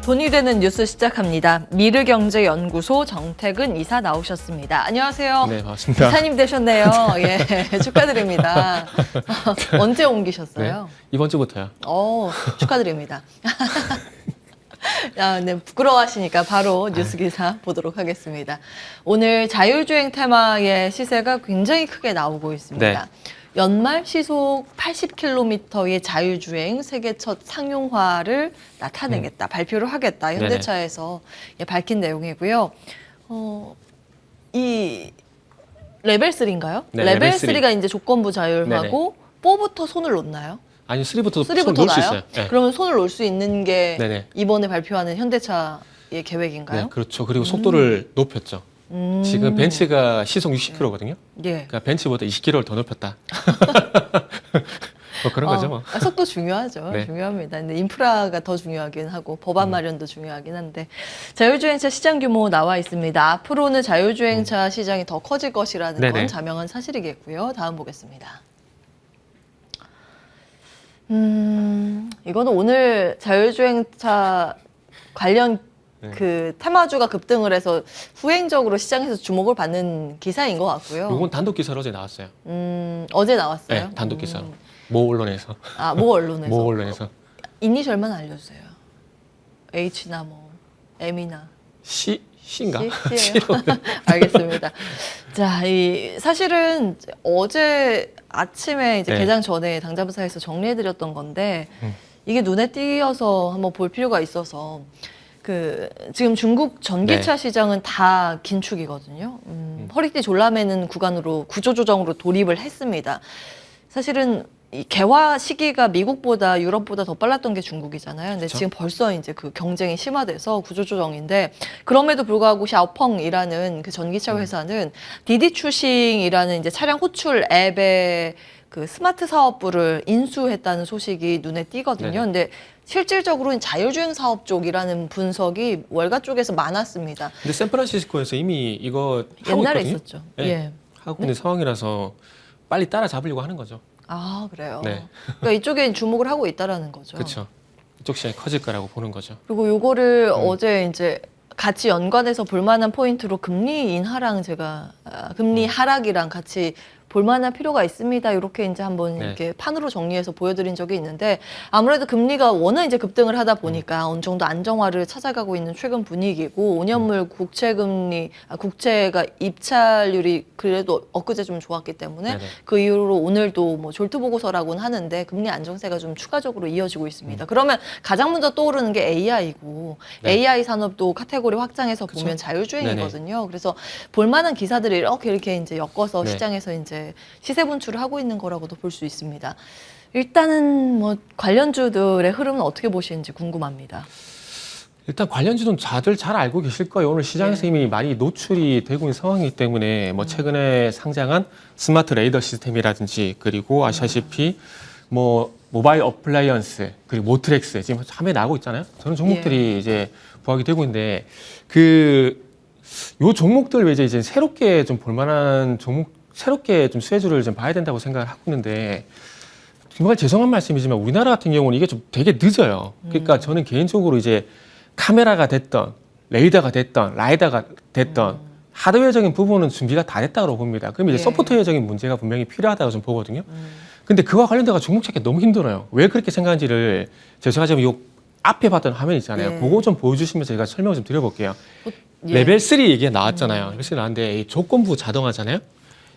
돈이 되는 뉴스 시작합니다. 미르경제연구소 정태근 이사 나오셨습니다. 안녕하세요. 네, 반갑습니다. 이사님 되셨네요. 예, 축하드립니다. 언제 옮기셨어요? 네, 이번 주부터요. 축하드립니다. 네, 부끄러워하시니까 바로 뉴스 기사 보도록 하겠습니다. 오늘 자율주행 테마의 시세가 굉장히 크게 나오고 있습니다. 네. 연말 시속 80km의 자율주행 세계 첫 상용화를 나타내겠다, 발표를 하겠다, 현대차에서 밝힌 내용이고요. 이 레벨 3인가요? 네, 레벨 레벨 3가 이제 조건부 자율화고 4부터 손을 놓나요? 아니, 3부터 손 3부터 놓을 수 나요? 있어요. 네. 그러면 손을 놓을 수 있는 게 네네. 이번에 발표하는 현대차의 계획인가요? 네, 그렇죠. 그리고 속도를 높였죠. 지금 벤츠가 시속 60km거든요. 예. 그러니까 벤츠보다 20km를 더 높였다. 뭐 그런 거죠, 뭐. 속도 중요하죠. 네. 중요합니다. 근데 인프라가 더 중요하긴 하고 법안 마련도 중요하긴 한데 자율주행차 시장 규모 나와 있습니다. 앞으로는 자율주행차 시장이 더 커질 것이라는 네네. 건 자명한 사실이겠고요. 다음 보겠습니다. 이거는 오늘 자율주행차 관련 그 테마주가 급등을 해서 후행적으로 시장에서 주목을 받는 기사인 것 같고요. 이건 단독 기사로 어제 나왔어요. 어제 나왔어요? 네, 단독 기사로. 모 언론에서. 모 언론에서. 모 언론에서. 이니셜만 알려주세요. H나 뭐 M이나 C인가? C예요. 알겠습니다. 자, 사실은 어제 아침에 이제 네. 개장 전에 당잡사에서 정리해드렸던 건데 이게 눈에 띄어서 한번 볼 필요가 있어서 지금 중국 전기차 시장은 다 긴축이거든요. 허리띠 졸라매는 구간으로 구조조정으로 돌입을 했습니다. 사실은 이 개화 시기가 미국보다 유럽보다 더 빨랐던 게 중국이잖아요. 근데 그쵸? 지금 벌써 이제 그 경쟁이 심화돼서 구조조정인데 그럼에도 불구하고 샤오펑이라는 그 전기차 회사는 디디 추싱이라는 이제 차량 호출 앱의 그 스마트 사업부를 인수했다는 소식이 눈에 띄거든요. 네네. 근데 실질적으로는 자율주행 사업 쪽이라는 분석이 월가 쪽에서 많았습니다. 근데 샌프란시스코에서 이미 이거 하고 옛날에 있거든요. 있었죠. 네. 예. 하고 있는 상황이라서 빨리 따라잡으려고 하는 거죠. 아, 그래요. 네. 그러니까 이쪽에 주목을 하고 있다라는 거죠. 그렇죠. 이쪽 시장이 커질 거라고 보는 거죠. 그리고 요거를 어제 이제 같이 연관해서 볼만한 포인트로 금리 인하랑 제가 금리 하락이랑 같이 볼만한 필요가 있습니다. 이렇게 이제 한번 네. 이렇게 판으로 정리해서 보여드린 적이 있는데 아무래도 금리가 워낙 이제 급등을 하다 보니까 어느 정도 안정화를 찾아가고 있는 최근 분위기고 5년물 국채가 입찰률이 그래도 엊그제 좀 좋았기 때문에 네네. 그 이후로 오늘도 뭐 졸트 보고서라고는 하는데 금리 안정세가 좀 추가적으로 이어지고 있습니다. 그러면 가장 먼저 떠오르는 게 AI고 네. AI 산업도 카테고리 확장해서 그쵸? 보면 자율주행이거든요. 그래서 볼만한 기사들이 이렇게 이제 엮어서 네. 시장에서 이제 시세 분출을 하고 있는 거라고도 볼 수 있습니다. 일단은 뭐 관련주들의 흐름은 어떻게 보시는지 궁금합니다. 일단 관련주는 다들 잘 알고 계실 거예요. 오늘 시장에서 이미 많이 노출이 되고 있는 상황이기 때문에 뭐 최근에 상장한 스마트 레이더 시스템이라든지 그리고 아시다시피 뭐 모바일 어플라이언스 그리고 모트렉스 지금 화면에 나오고 있잖아요. 저런 종목들이 이제 부각이 되고 있는데 요 종목들 외에 이제 새롭게 좀 볼만한 새롭게 좀 수혜주를 좀 봐야 된다고 생각을 하고 있는데 정말 죄송한 말씀이지만 우리나라 같은 경우는 이게 좀 되게 늦어요. 그러니까 저는 개인적으로 이제 카메라가 됐던 레이더가 됐던 라이다가 됐던 하드웨어적인 부분은 준비가 다 됐다고 봅니다. 그럼 이제 소프트웨어적인 문제가 분명히 필요하다고 좀 보거든요. 근데 그와 관련돼서 종목 찾기 너무 힘들어요. 왜 그렇게 생각하는지를 죄송하지만 요 앞에 봤던 화면 있잖아요. 그거 좀 보여주시면서 제가 설명을 좀 드려볼게요. 레벨 3 얘기가 나왔잖아요. 레벨 3 나왔는데 이 조건부 자동화잖아요.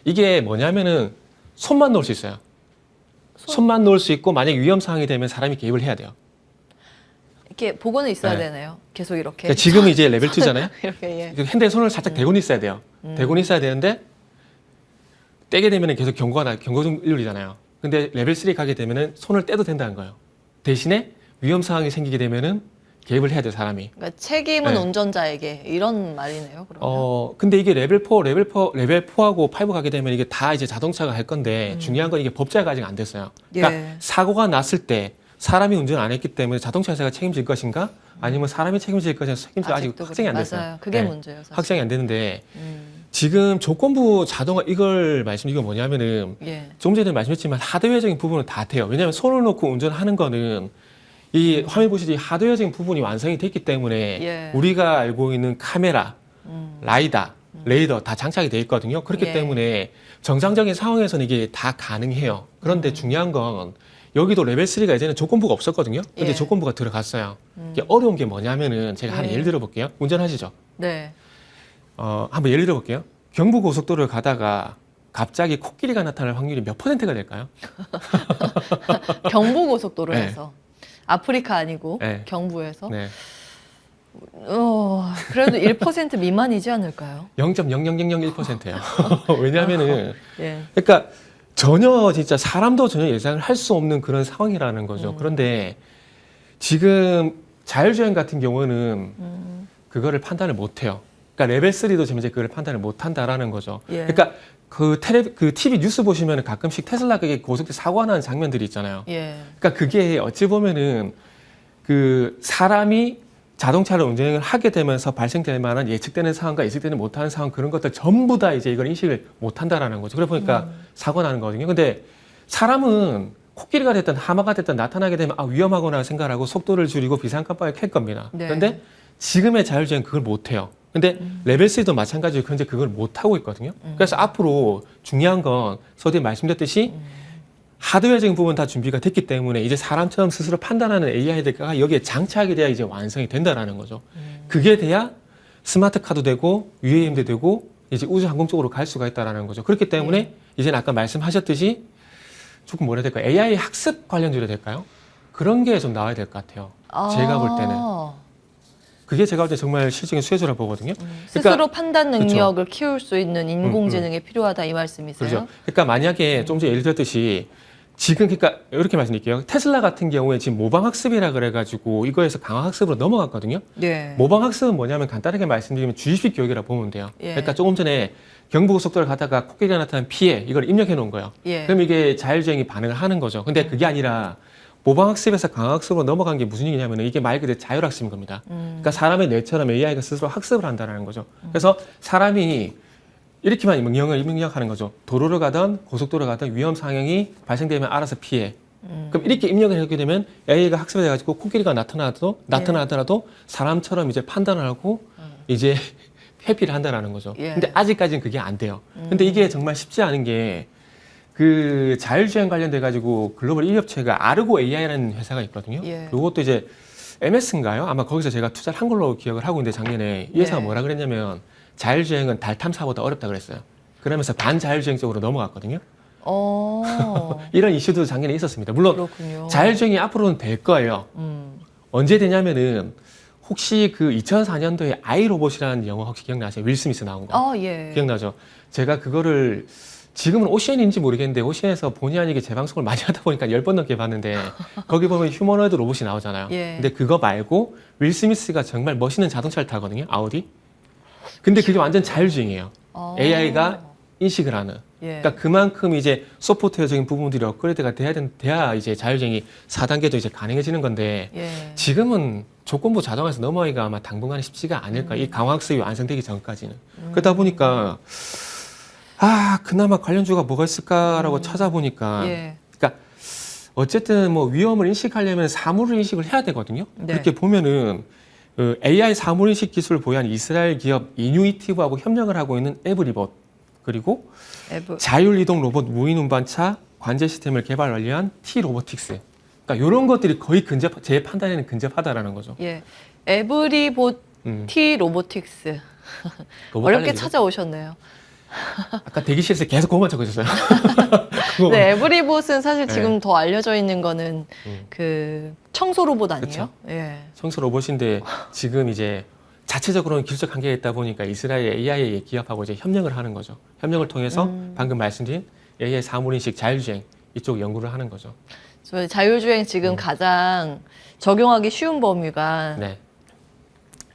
이게 뭐냐면은 손만 놓을 수 있어요. 손만 놓을 수 있고 만약 위험 상황이 되면 사람이 개입을 해야 돼요. 이렇게 보고는 있어야 네. 되나요? 계속 이렇게. 그러니까 지금은 이제 레벨 2잖아요. 이렇게 핸드에 손을 살짝 대고는 있어야 돼요. 대고는 있어야 되는데 떼게 되면은 계속 경고등 울리잖아요. 근데 레벨 3 가게 되면은 손을 떼도 된다는 거예요. 대신에 위험 상황이 생기게 되면은 개입을 해야 돼요, 사람이. 그러니까 책임은 네. 운전자에게 이런 말이네요. 그러면. 근데 이게 레벨 4하고 5 가게 되면 이게 다 이제 자동차가 할 건데 중요한 건 이게 법제화가 아직 안 됐어요. 그러니까 사고가 났을 때 사람이 운전 안 했기 때문에 자동차 회사가 책임질 것인가 아니면 사람이 책임질 것인가 책임질 아직 확정이 안 됐어요. 맞아요. 그게 네. 문제예요. 사실. 확정이 안 되는데 지금 조건부 자동화 이걸 이거 뭐냐면은 조금 전에 말씀했지만 하드웨어적인 부분은 다 돼요. 왜냐하면 손을 놓고 운전하는 거는 이 화면 보시듯이 하드웨어적인 부분이 완성이 됐기 때문에 예. 우리가 알고 있는 카메라, 라이다, 레이더 다 장착이 돼 있거든요. 그렇기 예. 때문에 정상적인 상황에서는 이게 다 가능해요. 그런데 중요한 건 여기도 레벨 3가 이제는 조건부가 없었거든요. 근데 예. 조건부가 들어갔어요. 이게 어려운 게 뭐냐면은 제가 하나 예. 예를 들어 볼게요. 운전하시죠. 네. 한번 예를 들어 볼게요. 경부고속도로를 가다가 갑자기 코끼리가 나타날 확률이 몇 %가 될까요? 경부고속도로에서 아프리카 아니고 네. 경부에서 네. 그래도 1% 미만이지 않을까요? 0.00001%예요. 왜냐하면은 예. 그러니까 전혀 진짜 사람도 전혀 예상을 할 수 없는 그런 상황이라는 거죠. 그런데 지금 자율주행 같은 경우는 그거를 판단을 못 해요. 그러니까 레벨 3도 지금 이제 그걸 판단을 못 한다라는 거죠. 예. 그러니까 그 TV 뉴스 보시면 가끔씩 테슬라 그게 고속도로 사고가 나는 장면들이 있잖아요. 예. 그러니까 그게 어찌 보면은 그 사람이 자동차를 운전을 하게 되면서 발생될 만한 예측되는 상황과 예측되는 못하는 상황 그런 것들 전부 다 이제 이걸 인식을 못한다라는 거죠. 그래 보니까 사고 나는 거거든요. 근데 사람은 코끼리가 됐든 하마가 됐든 나타나게 되면 위험하구나 생각하고 속도를 줄이고 비상깜빡이를 켤 겁니다. 네. 그런데 지금의 자율주행 그걸 못 해요. 근데 레벨 3도 마찬가지로 현재 그걸 못 하고 있거든요. 그래서 앞으로 중요한 건 서두에 말씀드렸듯이 하드웨어적인 부분 다 준비가 됐기 때문에 이제 사람처럼 스스로 판단하는 AI가 여기에 장착이 돼야 이제 완성이 된다라는 거죠. 그게 돼야 스마트 카도 되고 UAM도 되고 이제 우주 항공 쪽으로 갈 수가 있다라는 거죠. 그렇기 때문에 이제는 아까 말씀하셨듯이 조금 뭐라 해야 될까요? AI 학습 관련주로 될까요? 그런 게 좀 나와야 될 것 같아요. 제가 볼 때는. 그게 제가 볼 때 정말 실질적인 수혜주라 보거든요. 스스로 판단 능력을 키울 수 있는 인공지능이 필요하다 이 말씀이세요? 그렇죠. 그러니까 만약에 좀 전에 예를 들었듯이 지금 그러니까 이렇게 말씀드릴게요. 테슬라 같은 경우에 지금 모방학습이라 그래가지고 이거에서 강화학습으로 넘어갔거든요. 예. 모방학습은 뭐냐면 간단하게 말씀드리면 주입식 교육이라 보면 돼요. 예. 그러니까 조금 전에 경부고속도로를 가다가 코끼리가 나타난 피해 이걸 입력해 놓은 거예요. 예. 그럼 이게 자율주행이 반응을 하는 거죠. 근데 그게 아니라 모방학습에서 강화학습으로 넘어간 게 무슨 얘기냐면 이게 말 그대로 자율학습인 겁니다. 그러니까 사람의 뇌처럼 AI가 스스로 학습을 한다는 거죠. 그래서 사람이 이렇게만 명령을 입력하는 거죠. 도로를 가든 고속도로를 가든 위험 상황이 발생되면 알아서 피해. 그럼 이렇게 입력을 하게 되면 AI가 학습이 돼가지고 코끼리가 나타나더라도 사람처럼 이제 판단을 하고 이제 회피를 한다는 거죠. 예. 근데 아직까지는 그게 안 돼요. 근데 이게 정말 쉽지 않은 게 그 자율주행 관련돼 가지고 글로벌 1위업체가 아르고 AI라는 회사가 있거든요. 예. 이것도 이제 MS인가요? 아마 거기서 제가 투자를 한 걸로 기억을 하고 있는데 작년에 이 회사가 네. 뭐라 그랬냐면 자율주행은 달 탐사보다 어렵다 그랬어요. 그러면서 반자율주행 쪽으로 넘어갔거든요. 이런 이슈도 작년에 있었습니다. 물론 그렇군요. 자율주행이 앞으로는 될 거예요. 언제 되냐면은 혹시 그 2004년도에 아이로봇이라는 영화 혹시 기억나세요? 윌 스미스 나온 거. 예. 기억나죠? 제가 그거를 지금은 오션인지 모르겠는데 오션에서 본의 아니게 재방송을 많이 하다 보니까 10번 넘게 봤는데 거기 보면 휴머노이드 로봇이 나오잖아요. 예. 근데 그거 말고 윌 스미스가 정말 멋있는 자동차를 타거든요. 아우디. 근데 그게 완전 자율주행이에요. AI가 인식을 하는. 예. 그러니까 그만큼 이제 소프트웨어적인 부분들이 업그레이드가 돼야 이제 자율주행이 4단계도 이제 가능해지는 건데 예. 지금은 조건부 자동화에서 넘어가기가 아마 당분간은 쉽지가 않을까. 이 강화학습이 완성되기 전까지는. 그러다 보니까 그나마 관련주가 뭐가 있을까라고 찾아보니까 예. 그러니까 어쨌든 뭐 위험을 인식하려면 사물을 인식을 해야 되거든요. 네. 그렇게 보면은 AI 사물 인식 기술을 보유한 이스라엘 기업 이뉴이티브하고 협력을 하고 있는 에브리봇 그리고 자율이동 로봇 무인 운반차 관제 시스템을 개발 완료한 T 로보틱스. 그러니까 이런 것들이 거의 제 판단에는 근접하다라는 거죠. 예. 에브리봇 T 로보틱스. 로봇 어렵게 관련이죠. 찾아오셨네요. 아까 대기실에서 계속 그것만 적어줬어요. 네, 에브리봇은 사실 네. 지금 더 알려져 있는 거는 그 청소 로봇 아니에요? 그쵸. 예. 청소 로봇인데 지금 이제 자체적으로는 기술적 한계가 있다 보니까 이스라엘 AI 기업하고 이제 협력을 하는 거죠. 협력을 통해서 방금 말씀드린 AI 사물인식 자율주행 이쪽 연구를 하는 거죠. 저 자율주행 지금 가장 적용하기 쉬운 범위가 네.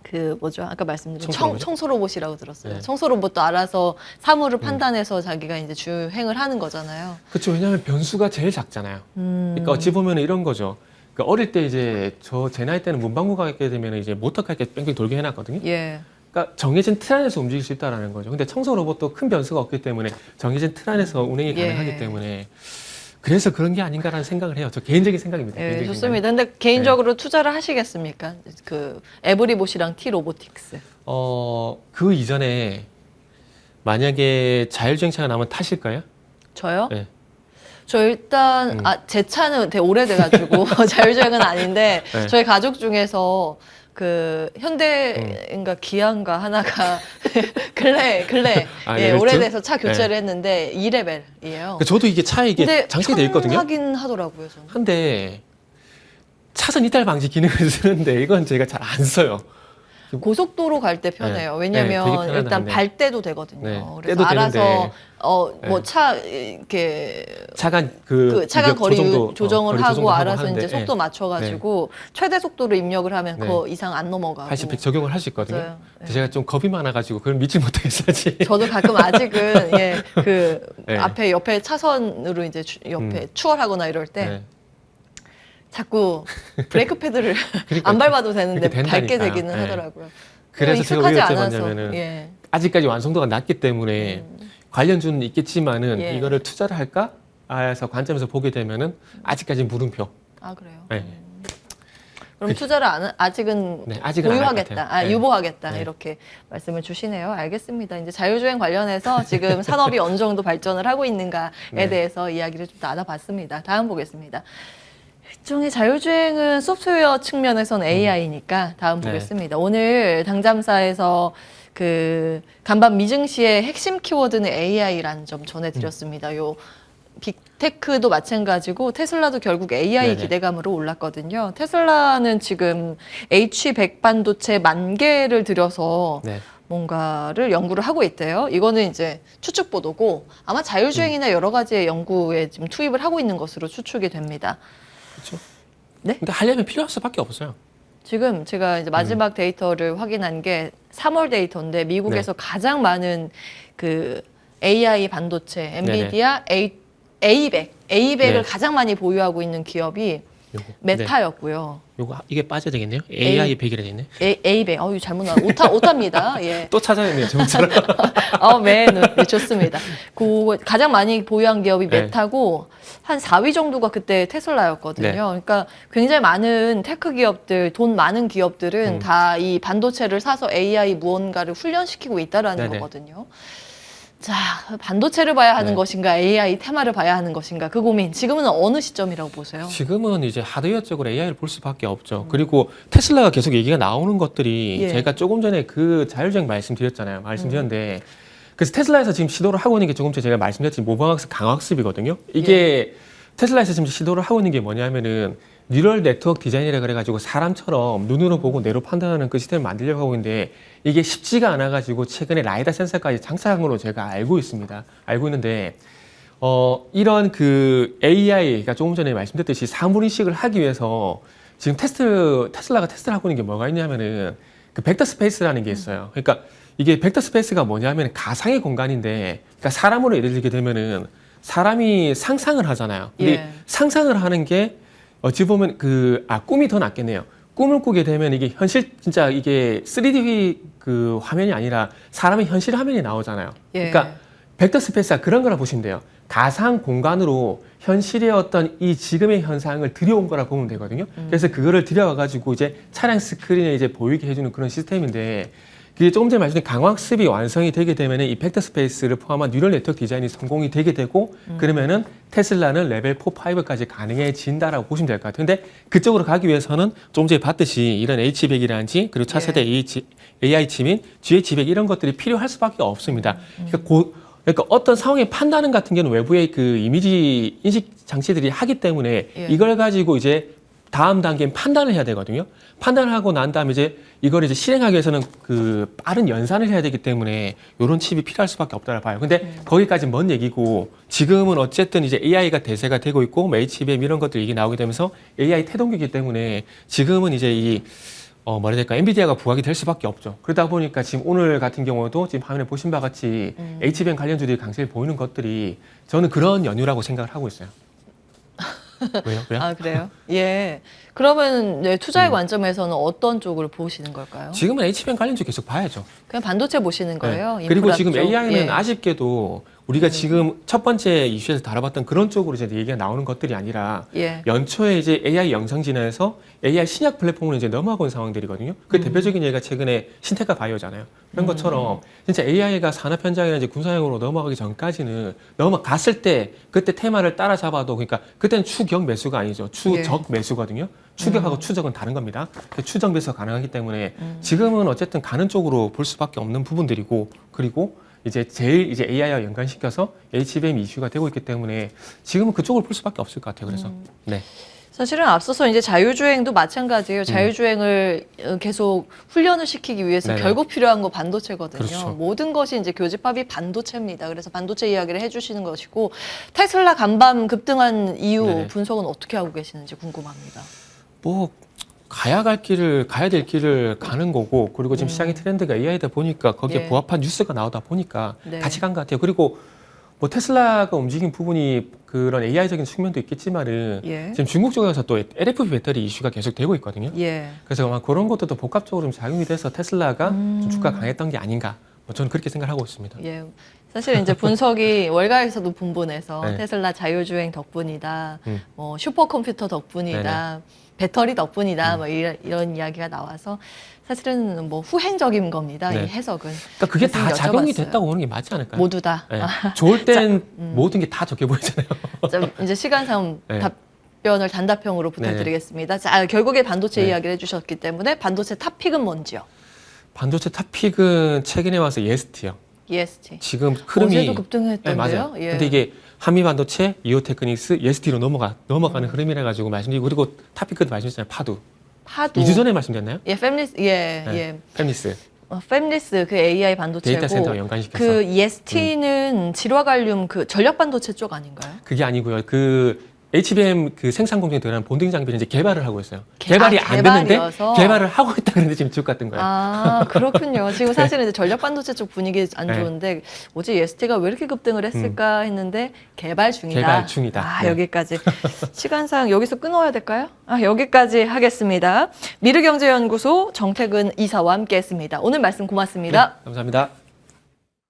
그 뭐죠? 아까 말씀드린 청소 로봇이요? 청소 로봇이라고 들었어요. 네. 청소 로봇도 알아서 사물을 판단해서 자기가 이제 주행을 하는 거잖아요. 그렇죠. 왜냐하면 변수가 제일 작잖아요. 그러니까 어찌 보면 이런 거죠. 그러니까 어릴 때 이제 제 나이 때는 문방구 가게 되면 이제 모터카 이렇게 뺑뺑 돌게 해놨거든요. 예. 그러니까 정해진 틀 안에서 움직일 수 있다라는 거죠. 근데 청소 로봇도 큰 변수가 없기 때문에 정해진 틀 안에서 운행이 예. 가능하기 때문에 그래서 그런 게 아닌가라는 생각을 해요. 저 개인적인 생각입니다. 예, 개인적인 좋습니다. 근데 개인적으로 투자를 하시겠습니까? 그 에브리봇이랑 T 로보틱스. 그 이전에 만약에 자율주행차가 나오면 타실까요? 저요? 네. 저 일단 제 차는 되게 오래돼가지고 자율주행은 아닌데 네. 저희 가족 중에서 그 현대인가 기아인가 하나가 근래 아, 예, 레벨 오래돼서 차 교체를 네. 했는데 2레벨이에요. 그러니까 저도 이게 차에 이게 장착이 돼 있거든요. 하긴 하더라고요, 저는. 한데 차선 이탈 방지 기능을 쓰는데 이건 제가 잘 안 써요. 고속도로 갈 때 편해요. 네. 왜냐면 네, 되게 편하긴 일단 한데. 발 때도 되거든요. 네, 그래서 때도 알아서 되는데. 뭐 네. 차 이렇게 차간 그 차간 거리 조정을 거리 하고 조정도 알아서 하는데, 이제 속도 네. 맞춰가지고 최대 속도를 입력을 하면 네. 그 이상 안 넘어가고. 80, 100 적용을 할 수 있거든요. 맞아요. 근데 제가 좀 겁이 많아가지고 그걸 믿지 못하겠어야지. 저도 가끔 아직은 예, 그 네. 앞에 옆에 차선으로 이제 옆에 추월하거나 이럴 때 네. 자꾸 브레이크 패드를 그러니까 안 밟아도 되는데 그렇게 밟게 된다니까요. 되기는 네. 하더라고요. 그래서 제가 왜 익숙하지 않아서. 여쭤봤냐면은 예. 아직까지 완성도가 낮기 때문에 관련주는 있겠지만은 예. 이거를 투자를 할까? 해서 관점에서 보게 되면은 아직까지는 물음표. 아 그래요. 네. 그럼 투자를 아직은 네, 아직은 안할 보유하겠다, 것 같아요. 네. 유보하겠다 네. 이렇게 말씀을 주시네요. 알겠습니다. 이제 자율주행 관련해서 지금 산업이 어느 정도 발전을 하고 있는가에 네. 대해서 이야기를 좀 나눠봤습니다. 다음 보겠습니다. 일종의 자율주행은 소프트웨어 측면에서는 AI니까 다음 네. 보겠습니다. 오늘 당잠사에서 그 간밤 미증시의 핵심 키워드는 AI라는 점 전해드렸습니다. 요 빅테크도 마찬가지고 테슬라도 결국 AI 네네. 기대감으로 올랐거든요. 테슬라는 지금 H100 반도체 10,000개를 들여서 네. 뭔가를 연구를 하고 있대요. 이거는 이제 추측 보도고 아마 자율주행이나 여러 가지의 연구에 지금 투입을 하고 있는 것으로 추측이 됩니다. 그렇죠. 네? 근데 하려면 필요할 수밖에 없어요. 지금 제가 이제 마지막 데이터를 확인한 게 3월 데이터인데 미국에서 가장 많은 그 AI 반도체, 엔비디아 A100을 네. 가장 많이 보유하고 있는 기업이 요거. 메타였고요. 네. 요거 이게 빠져야 되겠네요. AI 100이라 돼 있네. A100, 어우 잘못 나왔 오타입니다. 예. 또 찾아냈네요. 저처럼. 네, 좋습니다. 그 가장 많이 보유한 기업이 네. 메타고 한 4위 정도가 그때 테슬라였거든요. 네. 그러니까 굉장히 많은 테크 기업들, 돈 많은 기업들은 다 이 반도체를 사서 AI 무언가를 훈련시키고 있다라는 네네. 거거든요. 자, 반도체를 봐야 하는 네. 것인가, AI 테마를 봐야 하는 것인가, 그 고민. 지금은 어느 시점이라고 보세요? 지금은 이제 하드웨어 쪽으로 AI를 볼 수밖에 없죠. 그리고 테슬라가 계속 얘기가 나오는 것들이 예. 제가 조금 전에 그 자율주행 말씀드렸는데 그래서 테슬라에서 지금 시도를 하고 있는 게 조금 전에 제가 말씀드렸듯이 모방학습 강학습이거든요. 이게 테슬라에서 지금 시도를 하고 있는 게 뭐냐면은 뉴럴 네트워크 디자인이라 그래가지고 사람처럼 눈으로 보고 뇌로 판단하는 그 시스템을 만들려고 하고 있는데 이게 쉽지가 않아가지고 최근에 라이다 센서까지 장착한 걸로 제가 알고 있습니다. 알고 있는데 이런 그 AI가 조금 전에 말씀드렸듯이 사물인식을 하기 위해서 지금 테슬라가 테스트를 하고 있는 게 뭐가 있냐면은 그 벡터 스페이스라는 게 있어요. 그러니까 이게 벡터 스페이스가 뭐냐면 가상의 공간인데 그러니까 사람으로 예를 들게 되면은 사람이 상상을 하잖아요. 근데 예. 상상을 하는 게 어찌 보면 꿈이 더 낫겠네요. 꿈을 꾸게 되면 이게 현실 진짜 이게 3D 그 화면이 아니라 사람의 현실 화면이 나오잖아요. 예. 그러니까 벡터 스페이스가 그런 거라 보시면 돼요. 가상 공간으로 현실의 어떤 이 지금의 현상을 들여온 거라 보면 되거든요. 그래서 그거를 들여와 가지고 이제 차량 스크린에 이제 보이게 해주는 그런 시스템인데 그게 조금 전에 말씀드린 강학습이 완성이 되게 되면은 이 벡터 스페이스를 포함한 뉴럴 네트워크 디자인이 성공이 되게 되고 그러면은 테슬라는 레벨 4, 5까지 가능해진다라고 보시면 될 것 같아요. 근데 그쪽으로 가기 위해서는 조금 전에 봤듯이 이런 H100이라든지 그리고 차세대 AI 칩인 GH200 이런 것들이 필요할 수밖에 없습니다. 그러니까 어떤 상황의 판단은 같은 경우는 외부의 그 이미지 인식 장치들이 하기 때문에 예. 이걸 가지고 이제 다음 단계는 판단을 해야 되거든요. 판단을 하고 난 다음에 이제 이걸 이제 실행하기 위해서는 그 빠른 연산을 해야 되기 때문에 이런 칩이 필요할 수밖에 없다고 봐요. 근데 거기까지 먼 얘기고 지금은 어쨌든 이제 AI가 대세가 되고 있고 뭐 HBM 이런 것들이 이게 나오게 되면서 AI 태동기이기 때문에 지금은 이제 이 뭐라 해야 될까 엔비디아가 부각이 될 수밖에 없죠. 그러다 보니까 지금 오늘 같은 경우도 지금 화면에 보신 바와 같이 HBM 관련주들이 강세를 보이는 것들이 저는 그런 연유라고 생각을 하고 있어요. 왜요? 아, 그래요? 예. 그러면 네, 투자의 관점에서는 어떤 쪽을 보시는 걸까요? 지금은 HBM 관련주 계속 봐야죠. 그냥 반도체 보시는 거예요? 네. 그리고 인프라 지금 쪽? AI는 예. 아쉽게도 우리가 지금 첫 번째 이슈에서 다뤄봤던 그런 쪽으로 이제 얘기가 나오는 것들이 아니라 예. 연초에 이제 AI 영상진화에서 AI 신약 플랫폼으로 이제 넘어가고 있는 상황들이거든요. 그 대표적인 예가 최근에 신테카 바이오잖아요. 그런 것처럼 진짜 AI가 산업 현장이나 이제 군사용으로 넘어가기 전까지는 넘어갔을 때 그때 테마를 따라잡아도 그러니까 그때는 추격 매수가 아니죠. 추적 매수거든요. 추격하고 추적은 다른 겁니다. 그 추적 매수가 가능하기 때문에 지금은 어쨌든 가는 쪽으로 볼 수밖에 없는 부분들이고 그리고 이제 제일 이제 AI와 연관시켜서 HBM 이슈가 되고 있기 때문에 지금은 그쪽을 볼 수밖에 없을 것 같아요. 그래서 네. 사실은 앞서서 이제 자율주행도 마찬가지예요. 자율주행을 계속 훈련을 시키기 위해서 네네. 결국 필요한 거 반도체거든요. 그렇죠. 모든 것이 이제 교집합이 반도체입니다. 그래서 반도체 이야기를 해주시는 것이고 테슬라 간밤 급등한 이유 네네. 분석은 어떻게 하고 계시는지 궁금합니다. 뭐 가야 될 길을 가는 거고 그리고 지금 시장의 트렌드가 AI다 보니까 거기에 예. 부합한 뉴스가 나오다 보니까 네. 같이 간 것 같아요. 그리고 뭐 테슬라가 움직인 부분이 그런 AI적인 측면도 있겠지만은 예. 지금 중국 쪽에서 또 LFP 배터리 이슈가 계속 되고 있거든요. 예. 그래서 아마 그런 것도 복합적으로 좀 작용이 돼서 테슬라가 좀 주가가 강했던 게 아닌가. 뭐 저는 그렇게 생각하고 있습니다. 예. 사실 이제 분석이 월가에서도 분분해서 네. 테슬라 자율주행 덕분이다, 뭐 슈퍼컴퓨터 덕분이다, 배터리 덕분이다, 뭐 이런 이야기가 나와서 사실은 뭐 후행적인 겁니다. 네. 이 해석은. 그러니까 그게 그래서 다 작용이 여쭤봤어요. 됐다고 보는 게 맞지 않을까요? 모두 다. 네. 좋을 땐 모든 게 다 좋게 보이잖아요. 자, 이제 시간상 네. 답변을 단답형으로 부탁드리겠습니다. 자, 결국에 반도체 네. 이야기를 해주셨기 때문에 반도체 탑픽은 뭔지요? 반도체 탑픽은 최근에 와서 EST요. EST. 지금 흐름이 어제도 급등했던데요. 네, 맞아요. 예. 근데 이게 한미 반도체, 이오테크닉스, EST로 넘어가는 흐름이라 가지고 말씀드리고 그리고 탑픽도 말씀드렸잖아요. 파두. 파도. 2주 전에 말씀드렸나요? 예, 팹리스. 예, 네. 예. 팹리스. 팹리스 그 AI 반도체고 데이터 센터 연관시켜서. 그 EST는 질화갈륨 그 전력 반도체 쪽 아닌가요? 그게 아니고요. 그 HBM 그 생산 공정에 들어가는 본딩 장비를 이제 개발을 하고 있어요. 개발이 안 됐는데 개발이어서? 개발을 하고 있다 그런데 지금 쭉 같은 거예요. 아, 그렇군요. 지금 사실은 이제 전력 반도체 쪽 분위기 안 네. 좋은데 어제 EST가 왜 이렇게 급등을 했을까 했는데 개발 중이다. 개발 중이다. 아, 네. 여기까지. 시간상 여기서 끊어야 될까요? 아, 여기까지 하겠습니다. 미르경제연구소 정태근 이사와 함께 했습니다. 오늘 말씀 고맙습니다. 네, 감사합니다.